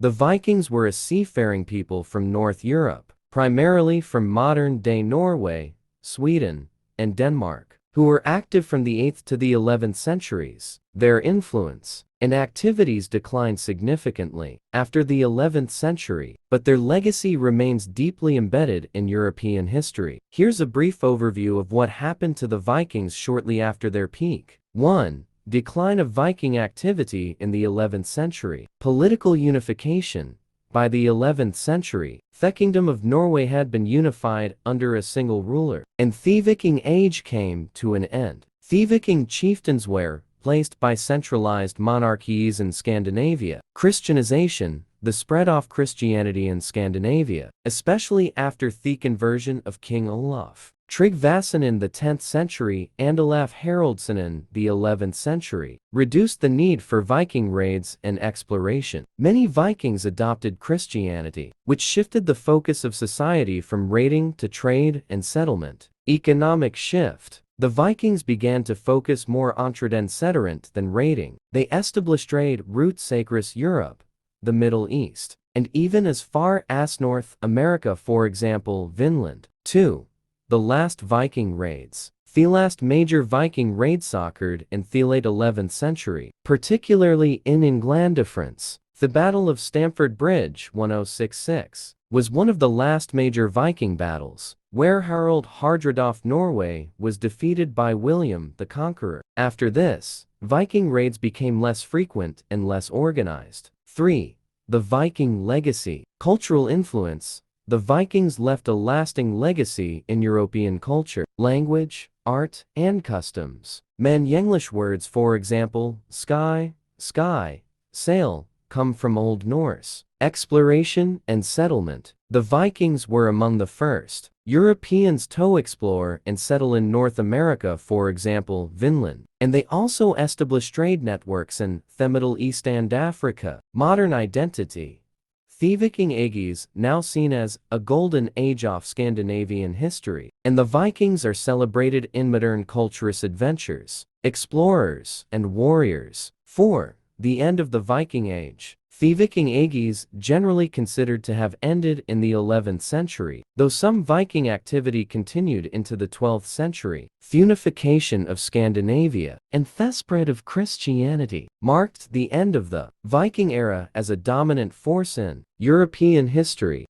The Vikings were a seafaring people from North Europe, primarily from modern-day Norway, Sweden, and Denmark, who were active from the 8th to the 11th centuries. Their influence and activities declined significantly after the 11th century, but their legacy remains deeply embedded in European history. Here's a brief overview of what happened to the Vikings shortly after their peak. 1. Decline of Viking activity in the 11th century. Political unification. By the 11th century, the Kingdom of Norway had been unified under a single ruler, and the Viking Age came to an end. The Viking chieftains were placed by centralized monarchies in Scandinavia. Christianization. The spread of Christianity in Scandinavia, especially after the conversion of King Olaf Tryggvason in the 10th century and Olaf Haraldsson in the 11th century, reduced the need for Viking raids and exploration. Many Vikings adopted Christianity, which shifted the focus of society from raiding to trade and settlement. Economic shift. The Vikings began to focus more on trade and settlement than raiding. They established trade routes across Europe, the Middle East, and even as far as North America, for example, Vinland. 2. The last Viking raids. The last major Viking raids occurred in the late 11th century, particularly in England, France. The Battle of Stamford Bridge 1066 was one of the last major Viking battles, where Harald Hardrada of Norway was defeated by William the Conqueror. After this, Viking raids became less frequent and less organized. 3. The Viking legacy. Cultural influence. The Vikings left a lasting legacy in European culture, language, art, and customs. Many English words, for example, sky, sail, come from Old Norse. Exploration and settlement. The Vikings were among the first Europeans to explore and settle in North America, for example, Vinland, and they also established trade networks in the Middle East and Africa. Modern identity. The Viking Ages, now seen as a golden age of Scandinavian history, and the Vikings are celebrated in modern culturist adventures, explorers, and warriors. 4. The end of the Viking Age. The Viking Ages generally considered to have ended in the 11th century, though some Viking activity continued into the 12th century. The unification of Scandinavia and the spread of Christianity marked the end of the Viking era as a dominant force in European history.